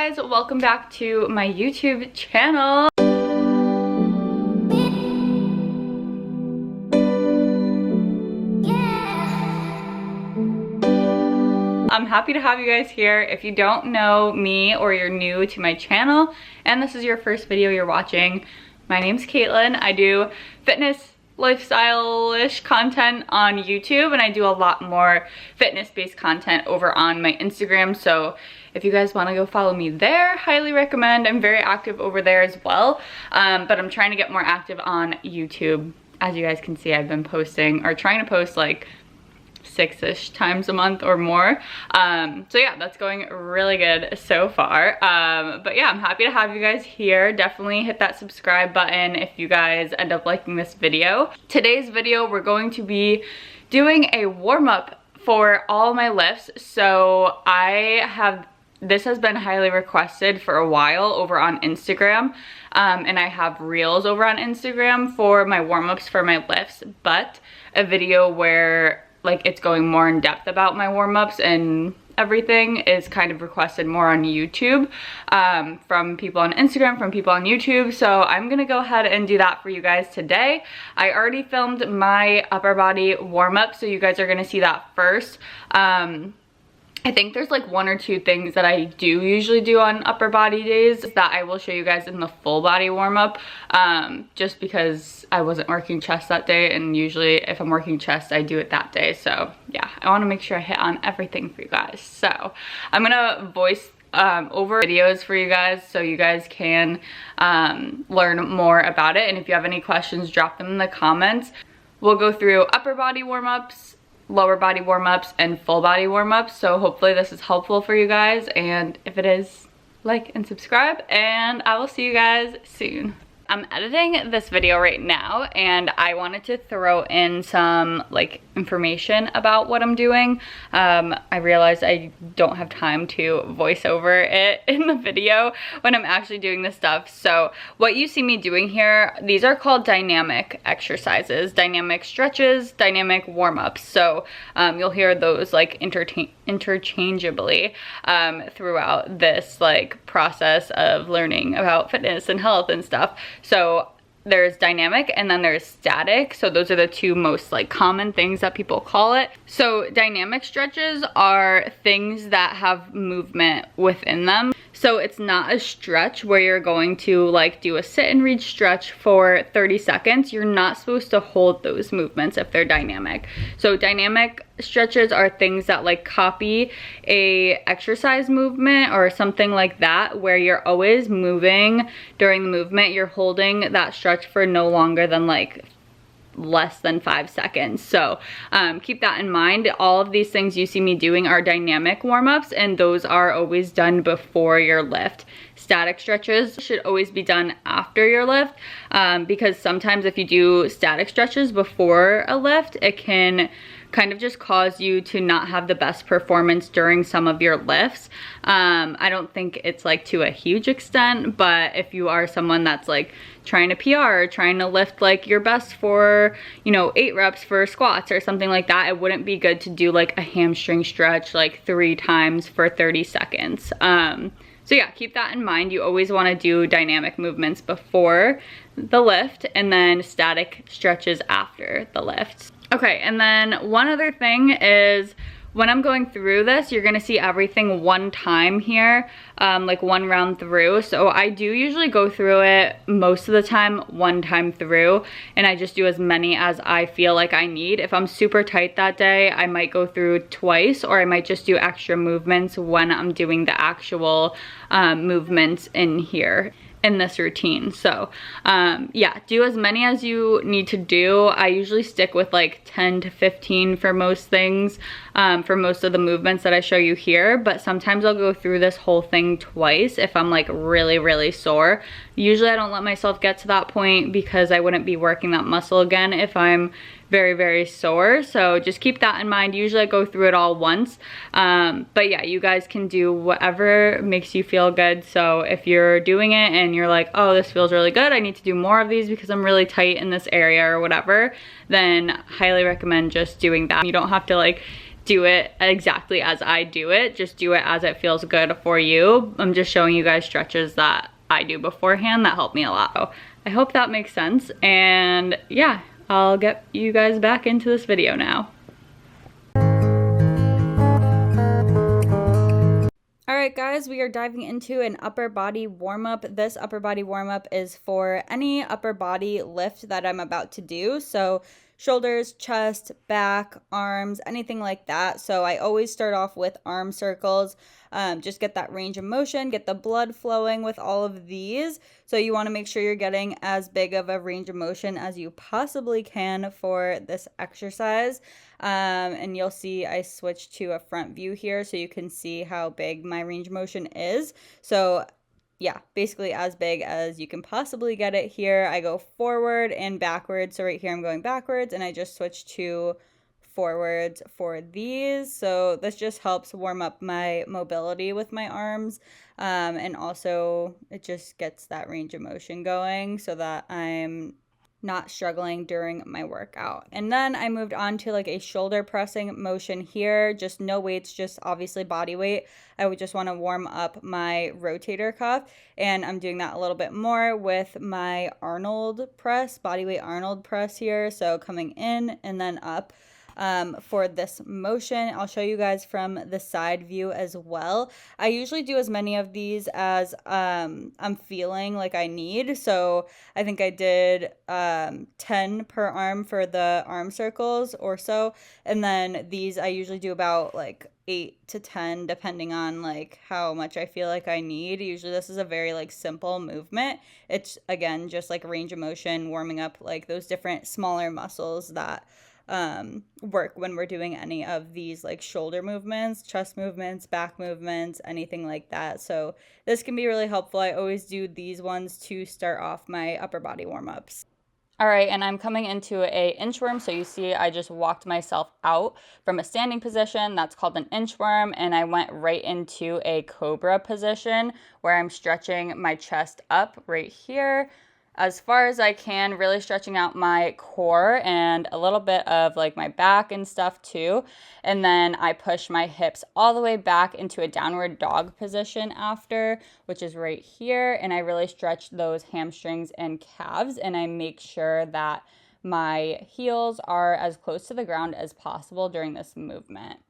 guys, welcome back to my YouTube channel. I'm happy to have you guys here. If you don't know me or you're new to my channel and this is your first video you're watching, my name's Caitlin. I do fitness lifestyle-ish content on YouTube, and I do a lot more fitness-based content over on my Instagram. So if you guys want to go follow me there, highly recommend. I'm very active over there as well, but I'm trying to get more active on YouTube. As you guys can see, I've been posting or trying to post like 6-ish times a month or more. So yeah, that's going really good so far. But yeah, I'm happy to have you guys here. Definitely hit that subscribe button if you guys end up liking this video. Today's video, we're going to be doing a warm-up for all my lifts. So this has been highly requested for a while over on Instagram. And I have reels over on Instagram for my warm-ups for my lifts, but a video where like it's going more in depth about my warm-ups and everything is kind of requested more on YouTube from people on Instagram, from people on YouTube. So I'm gonna go ahead and do that for you guys today. I already filmed my upper body warm-up, so you guys are gonna see that first. I think there's like 1 or 2 things that I do usually do on upper body days that I will show you guys in the full body warm-up, just because I wasn't working chest that day, and usually if I'm working chest I do it that day. So yeah, I want to make sure I hit on everything for you guys. So I'm gonna voice over videos for you guys so you guys can learn more about it, and if you have any questions, drop them in the comments. We'll go through upper body warm-ups, lower body warm-ups, and full body warm-ups. So hopefully this is helpful for you guys, and if it is, like and subscribe, and I will see you guys soon. I'm editing this video right now, and I wanted to throw in some like information about what I'm doing. I realized I don't have time to voice over it in the video when I'm actually doing this stuff. So what you see me doing here, these are called dynamic exercises, dynamic stretches, dynamic warm-ups. So you'll hear those like interchangeably throughout this like process of learning about fitness and health and stuff. So there's dynamic and then there's static. So those are the 2 most like common things that people call it. So dynamic stretches are things that have movement within them. So it's not a stretch where you're going to like do a sit and reach stretch for 30 seconds. You're not supposed to hold those movements if they're dynamic. So dynamic stretches are things that like copy a exercise movement or something like that, where you're always moving during the movement. You're holding that stretch for no longer than like less than 5 seconds. So keep that in mind. All of these things you see me doing are dynamic warm-ups, and those are always done before your lift. Static stretches should always be done after your lift, because sometimes if you do static stretches before a lift, it can kind of just cause you to not have the best performance during some of your lifts. I don't think it's like to a huge extent, but if you are someone that's like trying to PR, trying to lift like your best for, you know, 8 reps for squats or something like that, it wouldn't be good to do like a hamstring stretch like 3 times for 30 seconds. So yeah, keep that in mind. You always want to do dynamic movements before the lift and then static stretches after the lift. Okay, and then one other thing is when I'm going through this, you're gonna see everything one time here, like one round through. So I do usually go through it most of the time one time through, and I just do as many as I feel like I need. If I'm super tight that day, I might go through twice, or I might just do extra movements when I'm doing the actual movements in here in this routine. So yeah, do as many as you need to do. I usually stick with like 10 to 15 for most things, for most of the movements that I show you here, but sometimes I'll go through this whole thing twice if I'm like really sore. Usually I don't let myself get to that point because I wouldn't be working that muscle again if I'm very sore. So just keep that in mind. Usually I go through it all once, but yeah, you guys can do whatever makes you feel good. So if you're doing it and you're like, oh, this feels really good, I need to do more of these because I'm really tight in this area or whatever, then highly recommend just doing that. You don't have to like do it exactly as I do it. Just do it as it feels good for you. I'm just showing you guys stretches that I do beforehand that help me a lot. So I hope that makes sense. And yeah, I'll get you guys back into this video now. Alright guys, we are diving into an upper body warm-up. This upper body warm-up is for any upper body lift that I'm about to do. So shoulders, chest, back, arms, anything like that. So I always start off with arm circles. Just get that range of motion, get the blood flowing with all of these. So you want to make sure you're getting as big of a range of motion as you possibly can for this exercise. And you'll see I switched to a front view here so you can see how big my range of motion is. So yeah, basically as big as you can possibly get it here. I go forward and backwards. So right here I'm going backwards, and I just switched to forwards for these. So this just helps warm up my mobility with my arms, and also it just gets that range of motion going so that I'm not struggling during my workout. And then I moved on to like a shoulder pressing motion here, just no weights, just obviously body weight. I would just want to warm up my rotator cuff, and I'm doing that a little bit more with my Arnold press, body weight Arnold press here. So coming in and then up. For this motion, I'll show you guys from the side view as well. I usually do as many of these as I'm feeling like I need. So I think I did 10 per arm for the arm circles or so. And then these I usually do about like 8 to 10 depending on like how much I feel like I need. Usually this is a very like simple movement. It's again just like range of motion, warming up like those different smaller muscles that work when we're doing any of these like shoulder movements, chest movements, back movements, anything like that. So this can be really helpful. I always do these ones to start off my upper body warm-ups. All right, and I'm coming into a inchworm. So you see I just walked myself out from a standing position. That's called an inchworm. And I went right into a cobra position where I'm stretching my chest up right here as far as I can, really stretching out my core and a little bit of like my back and stuff too. And then I push my hips all the way back into a downward dog position after, which is right here. And I really stretch those hamstrings and calves, and I make sure that my heels are as close to the ground as possible during this movement.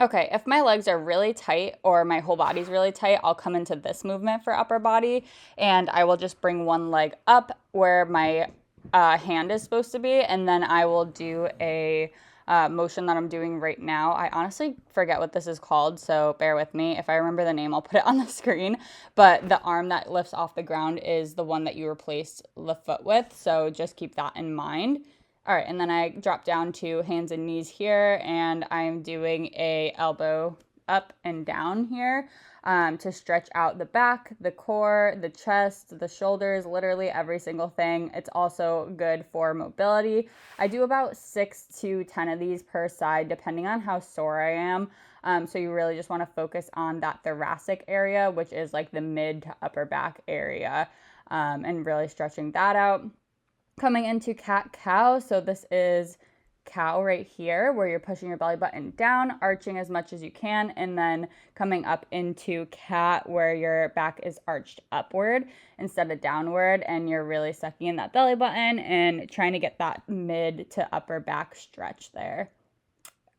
Okay, if my legs are really tight or my whole body's really tight, I'll come into this movement for upper body, and I will just bring one leg up where my hand is supposed to be, and then I will do a motion that I'm doing right now. I honestly forget what this is called, so bear with me. If I remember the name, I'll put it on the screen, but the arm that lifts off the ground is the one that you replaced the foot with, so just keep that in mind. All right, and then I drop down to hands and knees here, and I'm doing a elbow up and down here to stretch out the back, the core, the chest, the shoulders, literally every single thing. It's also good for mobility. I do about 6 to 10 of these per side, depending on how sore I am. So you really just want to focus on that thoracic area, which is like the mid to upper back area, and really stretching that out. Coming into cat-cow, so this is cow right here where you're pushing your belly button down, arching as much as you can, and then coming up into cat where your back is arched upward instead of downward, and you're really sucking in that belly button and trying to get that mid to upper back stretch there.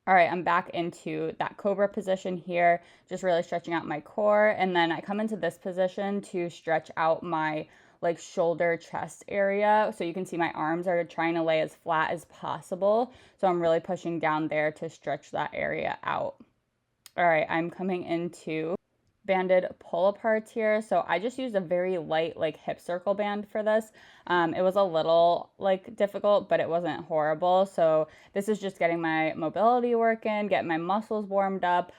All right, I'm back into that cobra position here, just really stretching out my core, and then I come into this position to stretch out my like shoulder chest area. So you can see my arms are trying to lay as flat as possible. So I'm really pushing down there to stretch that area out. All right, I'm coming into banded pull aparts here. So I just used a very light like hip circle band for this. It was a little like difficult, but it wasn't horrible. So this is just getting my mobility working, getting my muscles warmed up,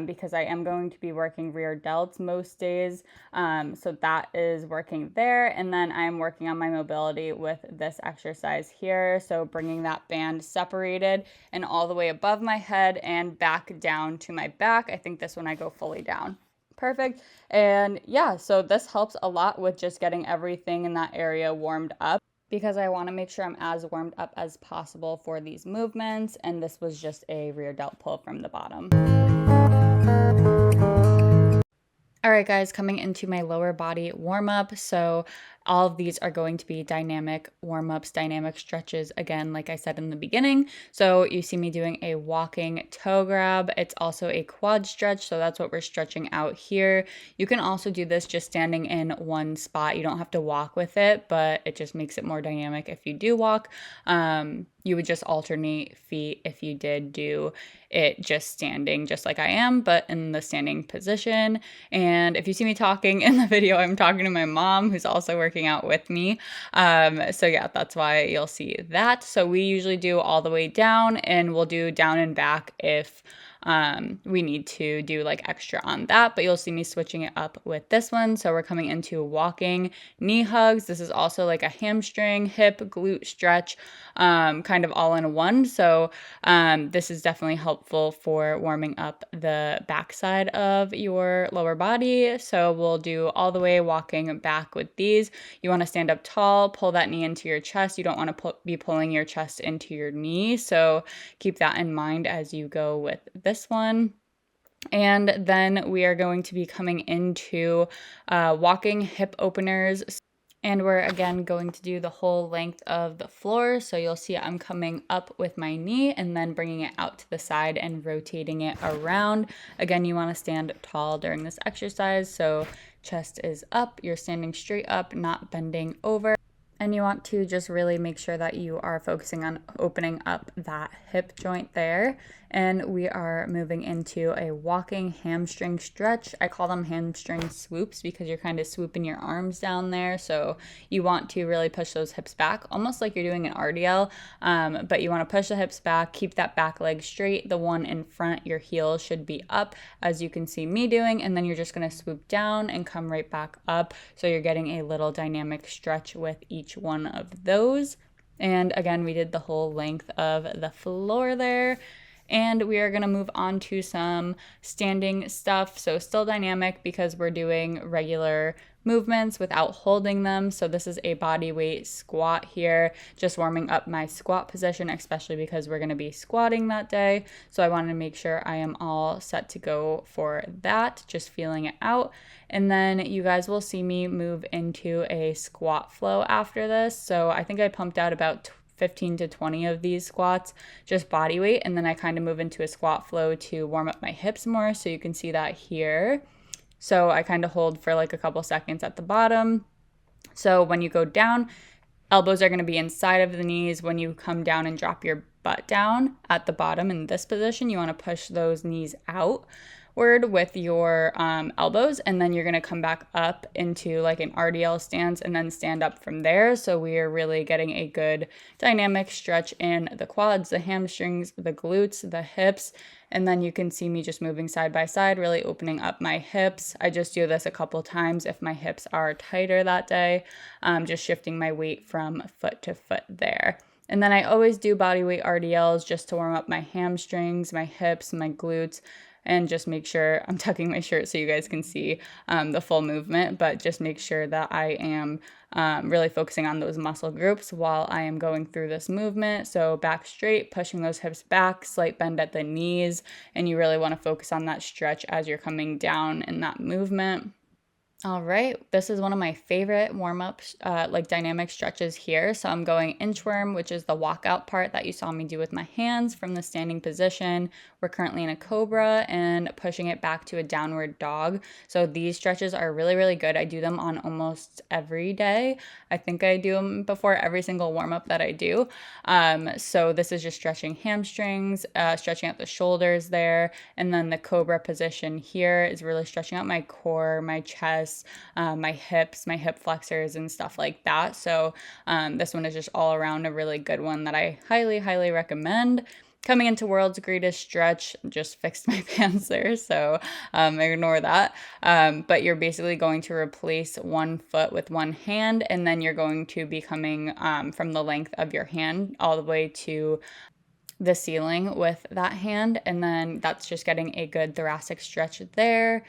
because I am going to be working rear delts most days. So that is working there. And then I'm working on my mobility with this exercise here. So bringing that band separated and all the way above my head and back down to my back. I think this one I go fully down. Perfect. And yeah, so this helps a lot with just getting everything in that area warmed up. because I want to make sure I'm as warmed up as possible for these movements, and this was just a rear delt pull from the bottom. All right, guys, coming into my lower body warm up. So all of these are going to be dynamic warm ups, dynamic stretches. Again, like I said in the beginning. So you see me doing a walking toe grab. It's also a quad stretch. So that's what we're stretching out here. You can also do this just standing in one spot. You don't have to walk with it, but it just makes it more dynamic if you do walk. You would just alternate feet if you did do it just standing, just like I am, but in the standing position. And if you see me talking in the video, I'm talking to my mom, who's also working out with me. So yeah, that's why you'll see that. So we usually do all the way down, and we'll do down and back if we need to do like extra on that, but you'll see me switching it up with this one. So we're coming into walking knee hugs. This is also like a hamstring, hip, glute stretch, kind of all in one. So this is definitely helpful for warming up the backside of your lower body. So we'll do all the way walking back with these. You want to stand up tall, pull that knee into your chest. You don't want to be pulling your chest into your knee. So keep that in mind as you go with this one. And then we are going to be coming into walking hip openers. And we're again going to do the whole length of the floor. So you'll see I'm coming up with my knee and then bringing it out to the side and rotating it around. Again, you want to stand tall during this exercise. So chest is up, you're standing straight up, not bending over. And you want to just really make sure that you are focusing on opening up that hip joint there. And we are moving into a walking hamstring stretch. I call them hamstring swoops because you're kind of swooping your arms down there. So you want to really push those hips back, almost like you're doing an RDL. But you want to push the hips back, keep that back leg straight. The one in front, your heel should be up, as you can see me doing. And then you're just going to swoop down and come right back up. So you're getting a little dynamic stretch with each one of those. And again, we did the whole length of the floor there. And we are going to move on to some standing stuff. So still dynamic because we're doing regular movements without holding them. So this is a body weight squat here, just warming up my squat position, especially because we're going to be squatting that day. So I want to make sure I am all set to go for that, just feeling it out. And then you guys will see me move into a squat flow after this. So I think I pumped out about 15 to 20 of these squats, just body weight. And then I kind of move into a squat flow to warm up my hips more. So you can see that here. So I kind of hold for like a couple seconds at the bottom. So when you go down, elbows are going to be inside of the knees. When you come down and drop your butt down at the bottom in this position, you want to push those knees outward with your elbows, and then you're going to come back up into like an RDL stance and then stand up from there. So we are really getting a good dynamic stretch in the quads, the hamstrings, the glutes, the hips. And then you can see me just moving side by side, really opening up my hips. I just do this a couple times if my hips are tighter that day, just shifting my weight from foot to foot there. And then I always do body weight RDLs just to warm up my hamstrings, my hips, my glutes, and just make sure I'm tucking my shirt so you guys can see the full movement, but just make sure that I am really focusing on those muscle groups while I am going through this movement. So back straight, pushing those hips back, slight bend at the knees, and you really want to focus on that stretch as you're coming down in that movement. All right, this is one of my favorite warm-ups, like dynamic stretches here. So I'm going inchworm, which is the walkout part that you saw me do with my hands from the standing position. We're currently in a cobra and pushing it back to a downward dog. So these stretches are really, really good. I do them on almost every day. I think I do them before every single warm-up that I do. So this is just stretching hamstrings, stretching out the shoulders there. And then the cobra position here is really stretching out my core, my chest, my hips, my hip flexors and stuff like that. So this one is just all around a really good one that I highly, highly recommend. Coming into world's greatest stretch, just fixed my pants there, so ignore that. But you're basically going to replace one foot with one hand, and then you're going to be coming from the length of your hand all the way to the ceiling with that hand, and then that's just getting a good thoracic stretch there.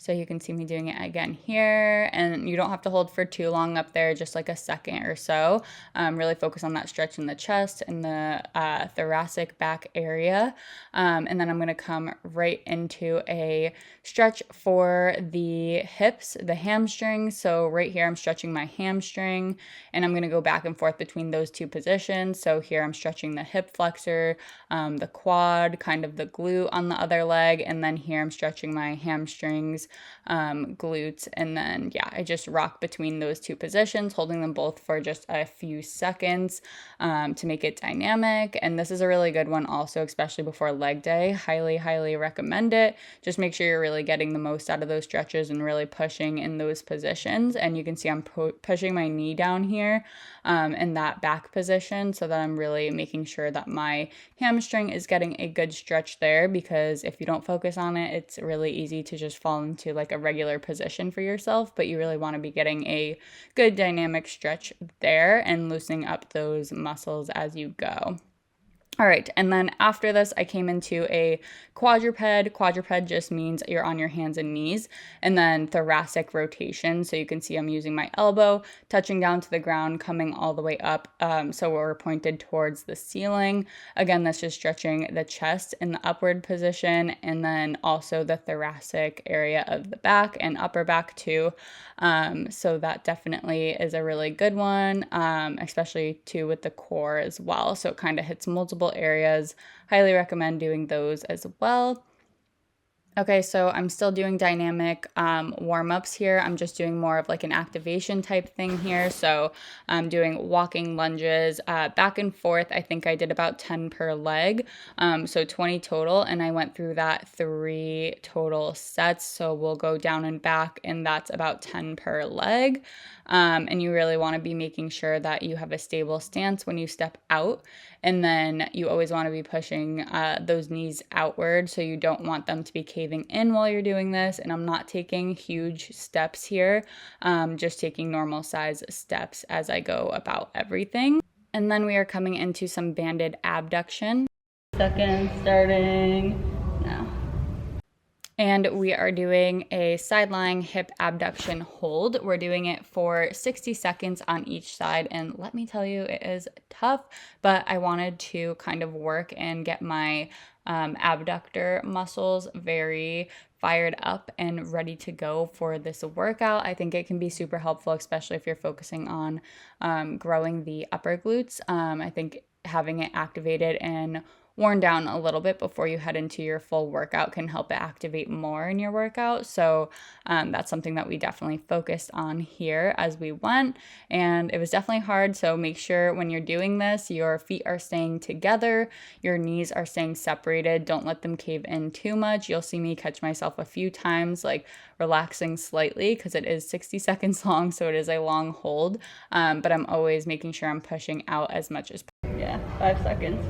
So you can see me doing it again here, and you don't have to hold for too long up there, just like a second or so. Really focus on that stretch in the chest and the thoracic back area. And then I'm gonna come right into a stretch for the hips, the hamstrings. So right here, I'm stretching my hamstring, and I'm gonna go back and forth between those two positions. So here I'm stretching the hip flexor, the quad, kind of the glute on the other leg, and then here I'm stretching my hamstrings, glutes, and then yeah, I just rock between those two positions, holding them both for just a few seconds to make it dynamic. And this is a really good one also, especially before leg day. Highly recommend it. Just make sure you're really getting the most out of those stretches and really pushing in those positions. And you can see I'm pushing my knee down here in that back position, so that I'm really making sure that my hamstring is getting a good stretch there, because if you don't focus on it, it's really easy to just fall into like a regular position for yourself, but you really want to be getting a good dynamic stretch there and loosening up those muscles as you go. All right, and then after this, I came into a quadruped. Quadruped just means you're on your hands and knees, and then thoracic rotation. So you can see I'm using my elbow, touching down to the ground, coming all the way up. So we're pointed towards the ceiling. Again, that's just stretching the chest in the upward position, and then also the thoracic area of the back and upper back too. So that definitely is a really good one, especially too with the core as well. So it kind of hits multiple areas. Highly recommend doing those as well. Okay, so I'm still doing dynamic warm-ups here. I'm just doing more of like an activation type thing here. So I'm doing walking lunges back and forth. I think I did about 10 per leg, so 20 total, and I went through that 3 total sets. So we'll go down and back, and that's about 10 per leg. And you really want to be making sure that you have a stable stance when you step out. And then you always want to be pushing those knees outward, so you don't want them to be caving in while you're doing this. And I'm not taking huge steps here, just taking normal size steps as I go about everything. And then we are coming into some banded abduction. Seconds starting now. And we are doing a side lying hip abduction hold. We're doing it for 60 seconds on each side. And let me tell you, it is tough, but I wanted to kind of work and get my abductor muscles very fired up and ready to go for this workout. I think it can be super helpful, especially if you're focusing on growing the upper glutes. I think having it activated and worn down a little bit before you head into your full workout can help it activate more in your workout. So that's something that we definitely focused on here as we went, and it was definitely hard. So make sure when you're doing this, your feet are staying together, your knees are staying separated. Don't let them cave in too much. You'll see me catch myself a few times like relaxing slightly, because it is 60 seconds long, so it is a long hold, but I'm always making sure I'm pushing out as much as possible. Yeah, 5 seconds.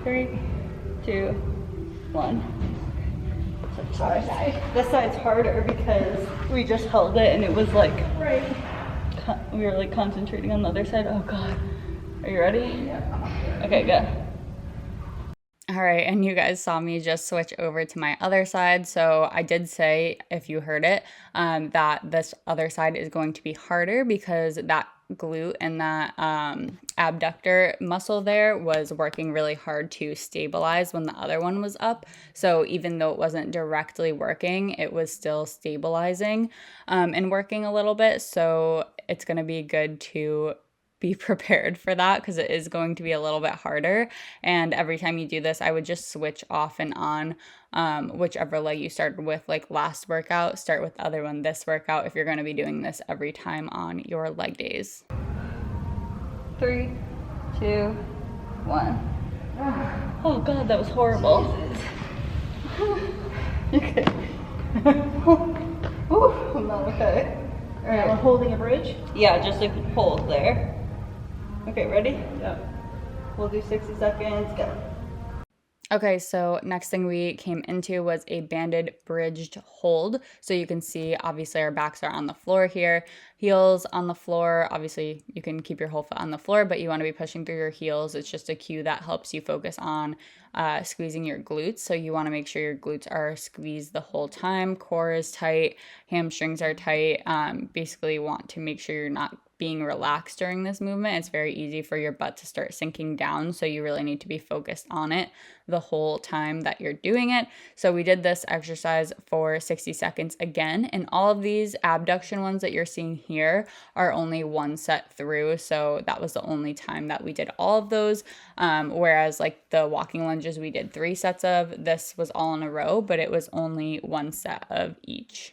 3, 2, 1. This side's harder because we just held it and it was like, right. We were like concentrating on the other side. Oh God. Are you ready? Yeah. Okay, go. All right, and you guys saw me just switch over to my other side. So I did say, if you heard it, that this other side is going to be harder because that glute and that abductor muscle there was working really hard to stabilize when the other one was up. So even though it wasn't directly working, it was still stabilizing and working a little bit. So it's going to be good to be prepared for that, because it is going to be a little bit harder. And every time you do this, I would just switch off and on whichever leg you started with, like last workout, start with the other one this workout if you're going to be doing this every time on your leg days. 3, 2, 1. Oh God, that was horrible. Okay. I'm not okay. All right, we're holding a bridge? Yeah, just like hold there. Okay, ready? Yeah. We'll do 60 seconds, go. Okay, so next thing we came into was a banded bridged hold. So you can see, obviously, our backs are on the floor here, heels on the floor. Obviously, you can keep your whole foot on the floor, but you want to be pushing through your heels. It's just a cue that helps you focus on squeezing your glutes. So you want to make sure your glutes are squeezed the whole time. Core is tight, hamstrings are tight. Basically, want to make sure you're not being relaxed during this movement. It's very easy for your butt to start sinking down, so you really need to be focused on it the whole time that you're doing it. So we did this exercise for 60 seconds again, and all of these abduction ones that you're seeing here are only one set through, so that was the only time that we did all of those. Whereas like the walking lunges we did 3 sets of, this was all in a row, but it was only one set of each.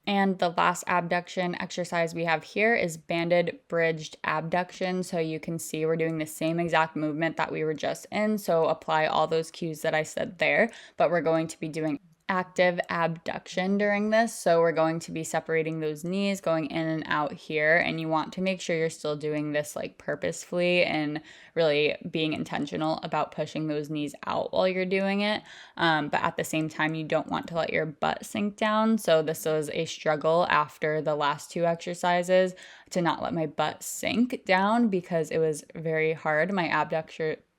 And the last abduction exercise we have here is banded bridged abduction. So you can see we're doing the same exact movement that we were just in. So apply all those cues that I said there, but we're going to be doing active abduction during this. So we're going to be separating those knees, going in and out here, and you want to make sure you're still doing this like purposefully and really being intentional about pushing those knees out while you're doing it. But at the same time, you don't want to let your butt sink down. So this was a struggle after the last 2 exercises to not let my butt sink down because it was very hard. My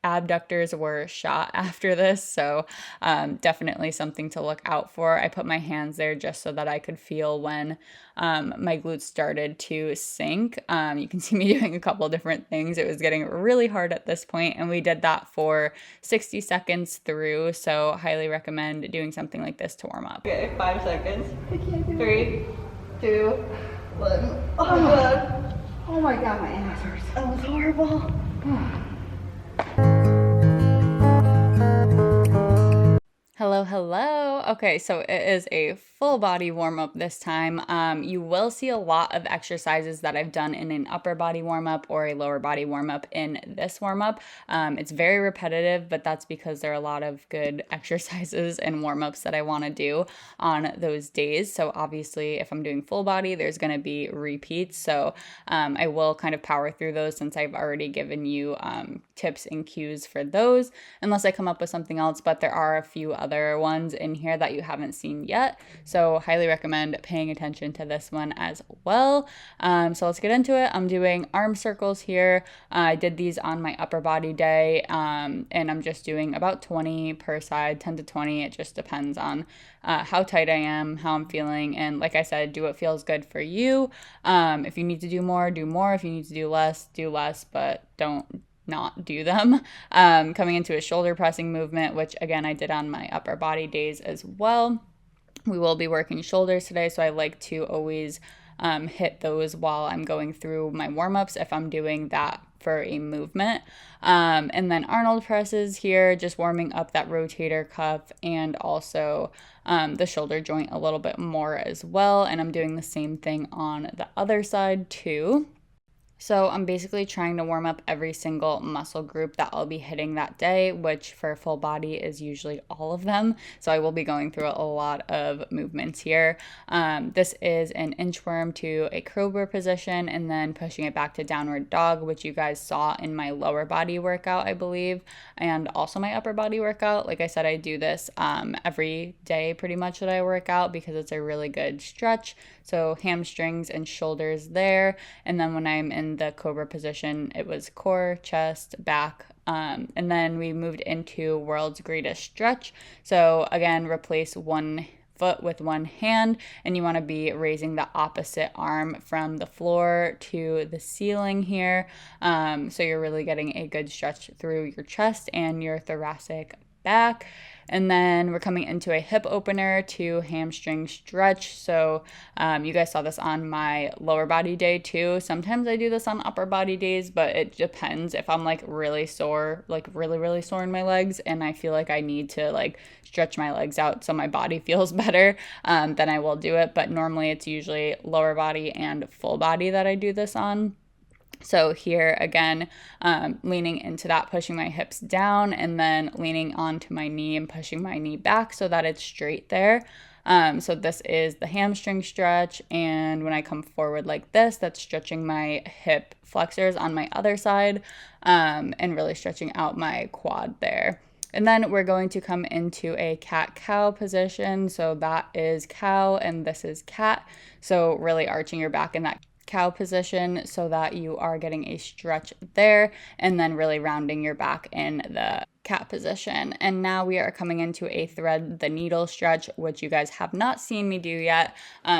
abductors were shot after this, so definitely something to look out for. I put my hands there just so that I could feel when my glutes started to sink. You can see me doing a couple different things. It was getting really hard at this point, and we did that for 60 seconds through, so highly recommend doing something like this to warm up. Okay, 5 seconds. I can't do 3, 2, 1. Oh my god. Oh my god, my ass hurts. That was horrible. Hello, hello. Okay, so it is a full body warm up this time. You will see a lot of exercises that I've done in an upper body warm up or a lower body warm up in this warm up. It's very repetitive, but that's because there are a lot of good exercises and warm ups that I want to do on those days. So obviously, if I'm doing full body, there's going to be repeats. So I will kind of power through those since I've already given you tips and cues for those, unless I come up with something else. But there are a few other ones in here that you haven't seen yet. So highly recommend paying attention to this one as well. So let's get into it. I'm doing arm circles here. I did these on my upper body day, and I'm just doing about 20 per side, 10 to 20. It just depends on how tight I am, how I'm feeling, and like I said, do what feels good for you. If you need to do more, do more. If you need to do less, but don't not do them. Coming into a shoulder pressing movement, which again I did on my upper body days as well. We will be working shoulders today, so I like to always hit those while I'm going through my warm-ups if I'm doing that for a movement. And then Arnold presses here, just warming up that rotator cuff and also the shoulder joint a little bit more as well. And I'm doing the same thing on the other side too. So I'm basically trying to warm up every single muscle group that I'll be hitting that day, which for full body is usually all of them. So I will be going through a lot of movements here. This is an inchworm to a cobra position and then pushing it back to downward dog, which you guys saw in my lower body workout, I believe, and also my upper body workout. Like I said, I do this every day pretty much that I work out because it's a really good stretch. So hamstrings and shoulders there. And then when I'm in the cobra position, it was core, chest, back. And then we moved into world's greatest stretch. So again, replace one foot with one hand, and you want to be raising the opposite arm from the floor to the ceiling here. So you're really getting a good stretch through your chest and your thoracic back. And then we're coming into a hip opener to hamstring stretch. So you guys saw this on my lower body day too. Sometimes I do this on upper body days, but it depends. If I'm like really sore, like really sore in my legs, and I feel like I need to like stretch my legs out so my body feels better, then I will do it. But normally it's usually lower body and full body that I do this on. So here again, leaning into that, pushing my hips down and then leaning onto my knee and pushing my knee back so that it's straight there. So this is the hamstring stretch. And when I come forward like this, that's stretching my hip flexors on my other side, and really stretching out my quad there. And then we're going to come into a cat-cow position. So that is cow and this is cat. So really arching your back in that cow position so that you are getting a stretch there, and then really rounding your back in the cat position. And now we are coming into a thread the needle stretch, which you guys have not seen me do yet.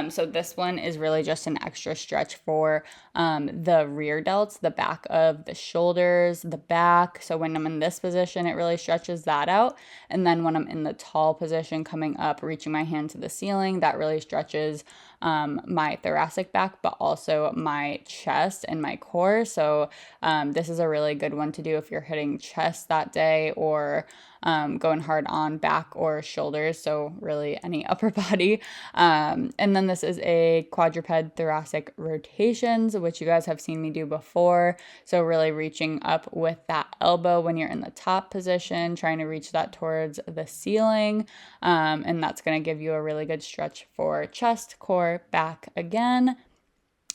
So this one is really just an extra stretch for the rear delts, the back of the shoulders, the back. So when I'm in this position, it really stretches that out. And then when I'm in the tall position, coming up, reaching my hand to the ceiling, that really stretches my thoracic back, but also my chest and my core. So this is a really good one to do if you're hitting chest that day, or going hard on back or shoulders, so really any upper body. And then this is a quadruped thoracic rotations, which you guys have seen me do before. So really reaching up with that elbow when you're in the top position, trying to reach that towards the ceiling. And that's going to give you a really good stretch for chest, core, back again.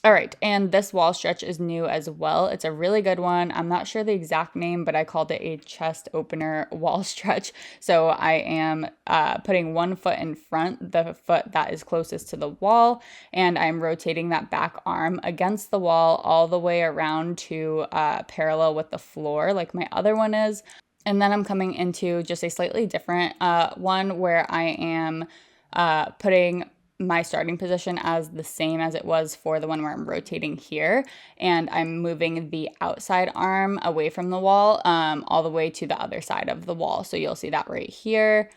All right, and this wall stretch is new as well. It's a really good one. I'm not sure the exact name, but I called it a chest opener wall stretch. So I am putting one foot in front, the foot that is closest to the wall, and I'm rotating that back arm against the wall all the way around to parallel with the floor like my other one is. And then I'm coming into just a slightly different one where I am putting my starting position as the same as it was for the one where I'm rotating here, and I'm moving the outside arm away from the wall all the way to the other side of the wall. So you'll see that right here,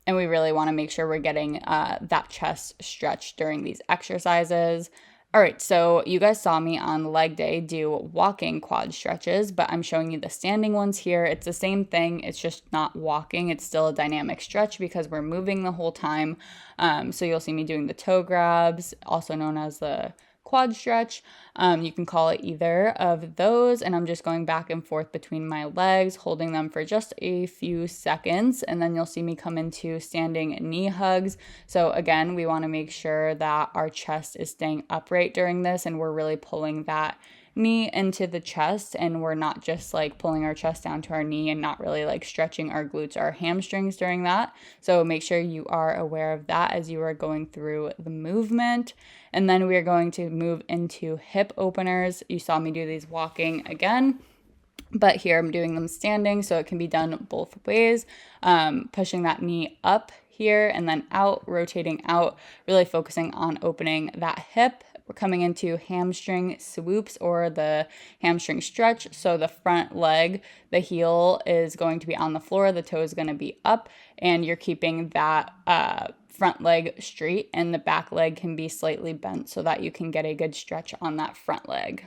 and we really want to make sure we're getting that chest stretch during these exercises. All right, so you guys saw me on leg day do walking quad stretches, but I'm showing you the standing ones here. It's the same thing, it's just not walking. It's still a dynamic stretch because we're moving the whole time. So you'll see me doing the toe grabs, also known as the quad stretch. You can call it either of those, and I'm just going back and forth between my legs, holding them for just a few seconds, and then you'll see me come into standing knee hugs. So again, we want to make sure that our chest is staying upright during this, and we're really pulling that knee into the chest, and we're not just like pulling our chest down to our knee and not really like stretching our glutes or our hamstrings during that. So make sure you are aware of that as you are going through the movement. And then we are going to move into hip openers. You saw me do these walking again, but here I'm doing them standing, so it can be done both ways. Pushing that knee up here and then out, rotating out, really focusing on opening that hip. We're coming into hamstring swoops, or the hamstring stretch. So the front leg, the heel is going to be on the floor, the toe is going to be up, and you're keeping that front leg straight, and the back leg can be slightly bent so that you can get a good stretch on that front leg.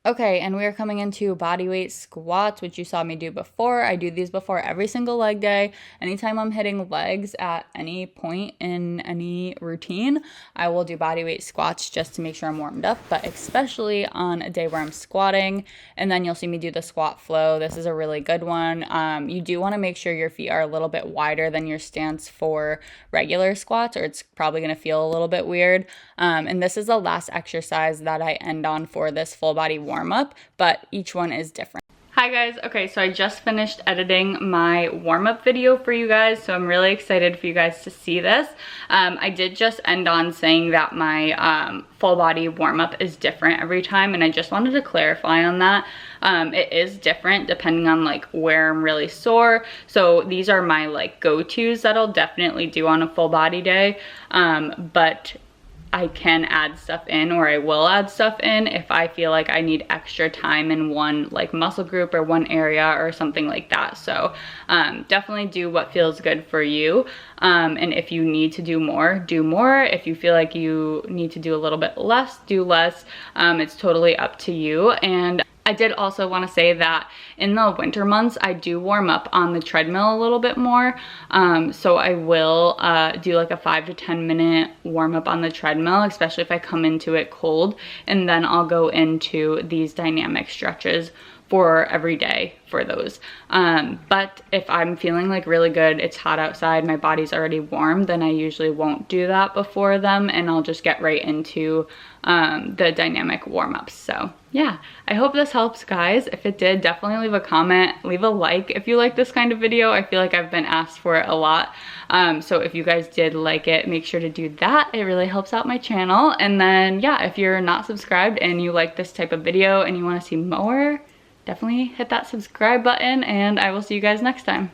Okay, and we are coming into bodyweight squats, which you saw me do before. I do these before every single leg day. Anytime I'm hitting legs at any point in any routine, I will do bodyweight squats just to make sure I'm warmed up, but especially on a day where I'm squatting. And then you'll see me do the squat flow. This is a really good one. You do want to make sure your feet are a little bit wider than your stance for regular squats, or it's probably going to feel a little bit weird. And this is the last exercise that I end on for this full body warm up, but each one is different. Hi guys, okay, so I just finished editing my warm-up video for you guys, so I'm really excited for you guys to see this. I did just end on saying that my full body warm-up is different every time, and I just wanted to clarify on that. It is different depending on like where I'm really sore. So these are my like go-tos that I'll definitely do on a full body day, but I can add stuff in, or I will add stuff in if I feel like I need extra time in one like muscle group or one area or something like that. So definitely do what feels good for you. And if you need to do more, do more. If you feel like you need to do a little bit less, do less. It's totally up to you. And I did also want to say that in the winter months, I do warm up on the treadmill a little bit more. So I will do like a 5 to 10 minute warm up on the treadmill, especially if I come into it cold. And then I'll go into these dynamic stretches for every day for those. But if I'm feeling like really good, it's hot outside, my body's already warm, then I usually won't do that before them, and I'll just get right into the dynamic warm-ups. So yeah, I hope this helps, guys. If it did, definitely leave a comment, leave a like if you like this kind of video. I feel like I've been asked for it a lot. So if you guys did like it, make sure to do that. It really helps out my channel. And then yeah, if you're not subscribed and you like this type of video and you want to see more, definitely hit that subscribe button, and I will see you guys next time.